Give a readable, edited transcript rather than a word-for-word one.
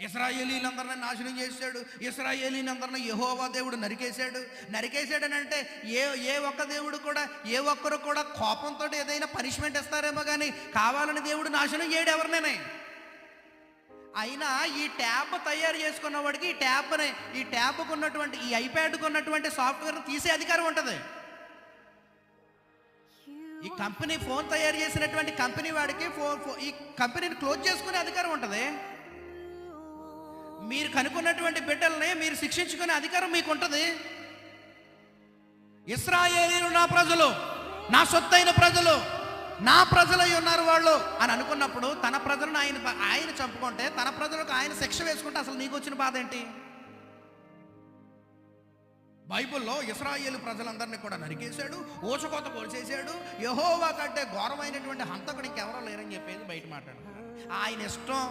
ఇశ్రాయేలీలందరినీ నాశనం చేశాడు. ఇశ్రాయేలీలందరినీ యెహోవా దేవుడు నరికేశాడని అంటే ఏ ఒక్క దేవుడు కూడా, ఏ ఒక్కరు కూడా కోపంతో ఏదైనా పనిష్మెంట్ ఇస్తారేమో కానీ కావాలని దేవుడు నాశనం చేయడు ఎవరినైనా. అయినా ఈ ట్యాబ్ తయారు చేసుకున్న వాడికి ఈ ట్యాబ్కు ఉన్నటువంటి, ఈ ఐప్యాడ్కు ఉన్నటువంటి సాఫ్ట్వేర్ని తీసే అధికారం ఉంటుంది. ఈ కంపెనీ ఫోన్ తయారు చేసినటువంటి కంపెనీ వాడికి ఈ కంపెనీని క్లోజ్ చేసుకునే అధికారం ఉంటుంది. మీరు కనుక్కున్నటువంటి బిడ్డల్ని మీరు శిక్షించుకునే అధికారం మీకు ఉంటుంది. ఇశ్రాయేలీయులు నా ప్రజలు, నా సొత్తైన ప్రజలు, నా ప్రజలై ఉన్నారు వాళ్ళు అని అనుకున్నప్పుడు తన ప్రజలను ఆయన చంపుకుంటే, తన ప్రజలకు ఆయన శిక్ష వేసుకుంటే అసలు నీకు వచ్చిన బాధ ఏంటి? బైబిల్లో ఇశ్రాయేలు ప్రజలందరినీ కూడా నరికేశాడు, ఊచకోత కోల్చేశాడు. యెహోవా కంటే ఘోరమైనటువంటి హంతకుడు ఇంకెవరో లేరని చెప్పేది బయట మాట్లాడుతున్నారు. ఆయన ఇష్టం